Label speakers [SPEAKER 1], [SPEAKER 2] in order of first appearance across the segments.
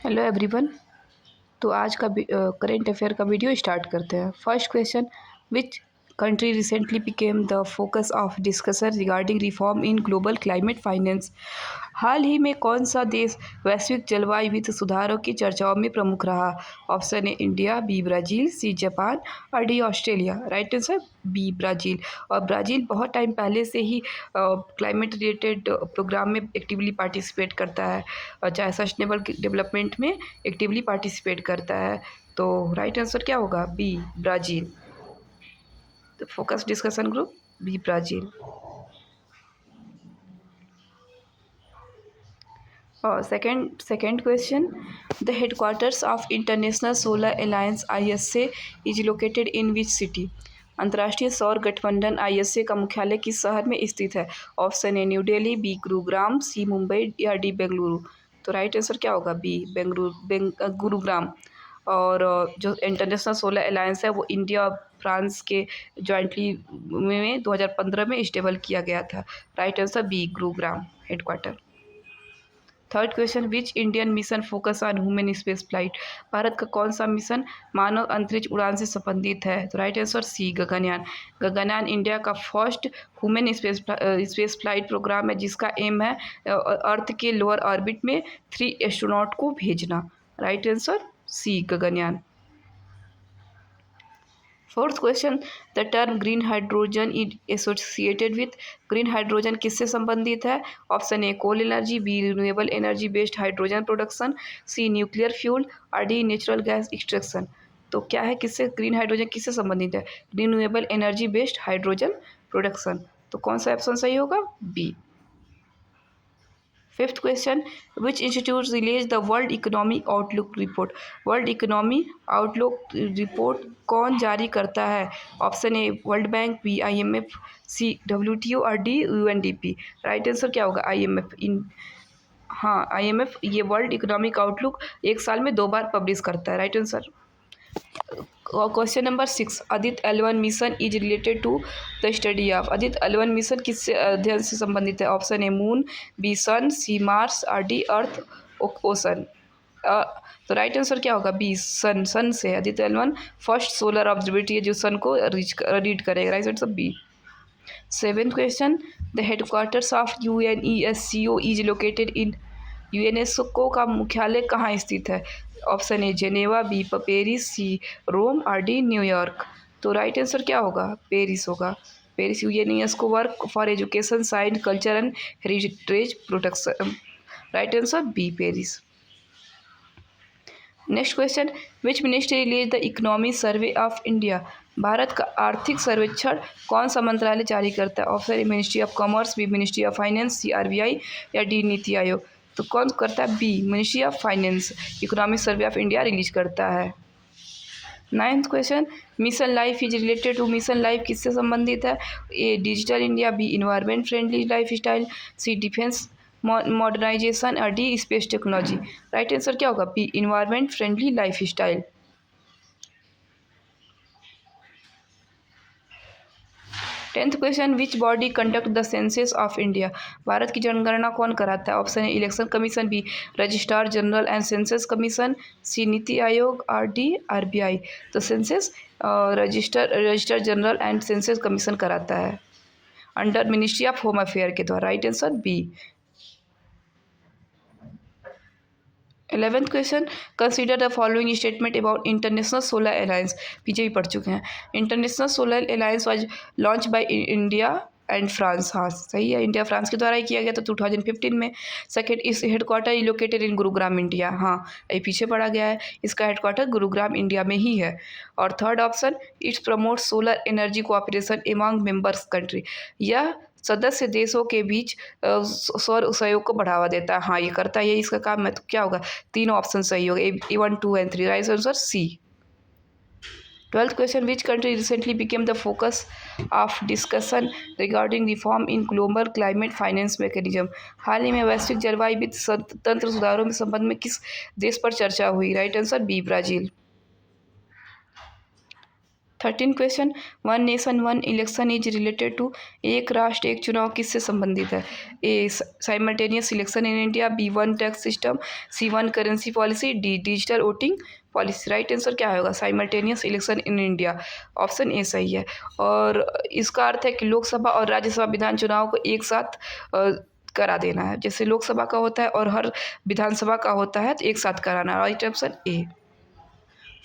[SPEAKER 1] Hello everyone. तो आज का करेंट अफेयर का वीडियो स्टार्ट करते हैं। First question, which country recently became the focus of discussion regarding reform in global climate finance. हाल ही में कौन सा देश वैश्विक जलवायु वित्त सुधारों की चर्चाओं में प्रमुख रहा? Option A India, B Brazil, C Japan और D Australia. Right answer B Brazil. और ब्राज़ील बहुत टाइम पहले से ही क्लाइमेट रिलेटेड प्रोग्राम में एक्टिवली पार्टिसिपेट करता है, और चाहे सस्टेनेबल डेवलपमेंट में एक्टिवली पार्टिसिपेट करता है। तो राइट आंसर क्या होगा? B Brazil. तो focus discussion group B Brazil. और second question, the headquarters of international solar alliance ISA is located in which city. अंतर्राष्ट्रीय सौर गठबंधन ISA का मुख्यालय किस शहर में स्थित है? Option A New Delhi, B Gurugram, C Mumbai या डी बेंगलुरु। तो राइट आंसर क्या होगा? बी गुरुग्राम। और जो इंटरनेशनल सोलर अलायंस है वो इंडिया और फ्रांस के जॉइंटली में 2015 में इस्टेबल किया गया था। Right answer B Gurugram headquarter. Third question, which Indian mission focus on human space flight. Bharat का कौन सा मिशन मानव अंतरिक्ष उड़ान से संबंधित है? तो right answer C Gaganyaan. Gaganyaan India का first human space flight program है, जिसका एम है अर्थ के लोअर ऑर्बिट में 3 एस्ट्रोनॉट को भेजना। Right answer C Gaganyaan. Fourth question, the term green hydrogen is associated with. Green hydrogen किससे संबंधित है? Option A coal energy, B renewable energy based hydrogen production, C nuclear fuel और D natural gas extraction. तो क्या है, किससे green hydrogen किससे संबंधित है? Renewable energy based hydrogen production. तो कौन सा ऑप्शन सही होगा? B. Fifth question, which institute release the world economy outlook report. World economy outlook report कौन जारी करता है? Option A world bank, B IMF, C WTO और डी UNDP। राइट आंसर क्या होगा? IMF। हाँ, IMF ये वर्ल्ड इकोनॉमिक आउटलुक एक साल में 2 बार पब्लिश करता है। Right answer. Question number 6, Aditya L1 mission is related to the study of. Aditya L1 mission किससे अध्ययन से संबंधित है? Option A moon, B sun, C Mars और डी अर्थ ओशन। तो राइट आंसर क्या होगा? बी सन। सन से Aditya L1 first solar observatory है जो सन को रीड करेगा। Right answer B. Seventh question, the headquarters of UNESCO is located in. UNESCO का मुख्यालय कहाँ स्थित है? Option A Geneva, B Paris, C Rome और डी न्यूयॉर्क। तो राइट आंसर क्या होगा? पेरिस होगा। Paris UNESCO work for education, science, culture and heritage protection. Right answer B Paris. Next question, which ministry release the economy survey of India. भारत का आर्थिक सर्वेक्षण कौन सा मंत्रालय जारी करता है? Option A ministry of commerce, B ministry of finance, C RBI या डी नीति आयोग। तो कौन करता है? B ministry of finance economic survey of India release करता है। Ninth question, mission life is related to. Mission life किससे संबंधित है? A digital India, B environment friendly life style, C defence modernisation और D space technology. Right answer क्या होगा? B environment friendly life style. Tenth question, which body conduct the census of India. भारत की जनगणना कौन कराता है? Option A election commission, B registrar general and census commission, C NITI Aayog और डी RBI। तो census register general and census commission कराता है under ministry of home affair के द्वारा। Right answer B. 11th question, consider the following statement about international solar alliance. पीछे भी पढ़ चुके हैं। International solar alliance was launch by India and France. हाँ सही है, इंडिया फ्रांस के द्वारा ही किया गया था 2015 में। सेकेंड, इस headquarter located in Gurugram India. हाँ ये पीछे पढ़ा गया है, इसका हेडक्वार्टर गुरुग्राम इंडिया में ही है। और third option, it's promote solar energy cooperation among members country. यह सदस्य देशों के बीच सौर सहयोग को बढ़ावा देता है। हाँ ये करता है, ये इसका काम है। तो क्या होगा? तीनों ऑप्शन सही होगा, A1, 2 and 3। Right answer C. 12th question, which country recently became the focus of discussion regarding reform in global climate finance mechanism. हाल ही में वैश्विक जलवायु वित्त तंत्र सुधारों में संबंध में किस देश पर चर्चा हुई? Right answer B Brazil. 13 question, one nation one election is related to, एक राष्ट्र एक चुनाव किससे संबंधित है? A simultaneous election in India, B one tax system, C one currency policy, D digital voting policy. Right answer क्या होगा? Simultaneous election in India, option A सही है। और इसका अर्थ है कि लोकसभा और राज्यसभा विधान चुनाव को एक साथ करा देना है। जैसे लोकसभा का होता है और हर विधानसभा का होता है तो एक साथ कराना। Right option A.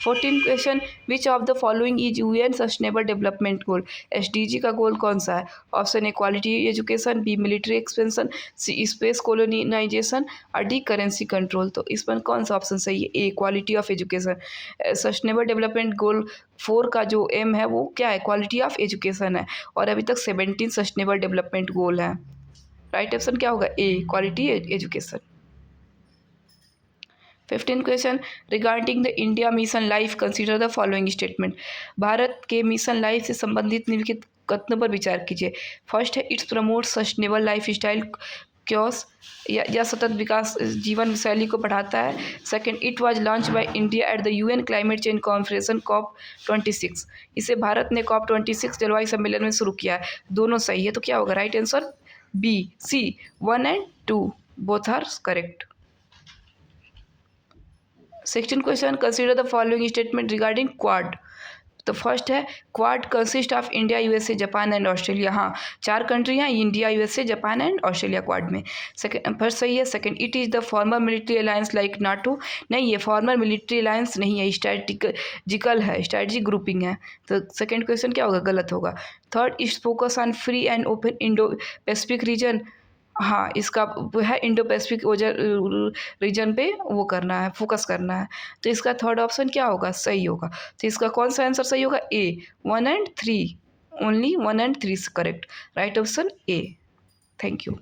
[SPEAKER 1] 14 question, which of the following is UN sustainable development goal, SDG का गोल कौन सा है? Option A quality education, B military expansion, C space colonisation और डी करेंसी कंट्रोल। तो इसमें कौन सा ऑप्शन सही है? A quality of education. Sustainable development goal 4 का जो एम है वो क्या है? क्वालिटी ऑफ एजुकेशन है। और अभी तक 17 सस्टेनेबल डेवलपमेंट गोल है। राइट ऑप्शन क्या होगा? A quality education. 15 question, regarding the India mission life consider the following statement, भारत के मिशन लाइफ से संबंधित निम्नलिखित कथनों पर विचार कीजिए। फर्स्ट है it's promote sustainable life style chaos, या सतत विकास जीवन शैली को बढ़ाता है। Second, it was launch by India at the UN climate change conference COP26, इसे भारत ने COP26 जलवायु सम्मेलन में शुरू किया है। दोनों सही है, तो क्या होगा? Right answer B C 1 and 2 both are correct. 16 question, consider the following statement regarding Quad. तो फर्स्ट है Quad consist of India USA Japan and Australia. हाँ, 4 कंट्री हैं, India USA Japan and Australia Quad में। Second first सही है। Second, it is the former military alliance like NATO, नहीं ये farmer military alliance नहीं है, स्ट्रेटिजिकल है, स्ट्रेटजी ग्रुपिंग है। तो सेकंड क्वेश्चन क्या होगा? गलत होगा। Third, it's focus on free and open Indo Pacific region, हाँ इसका है इंडो पैसिफिक रीजन पे वो करना है, फोकस करना है। तो इसका थर्ड ऑप्शन क्या होगा? सही होगा। तो इसका कौन सा आंसर सही होगा? ए 1 and 3, only 1 and 3 correct. Right option A. Thank you.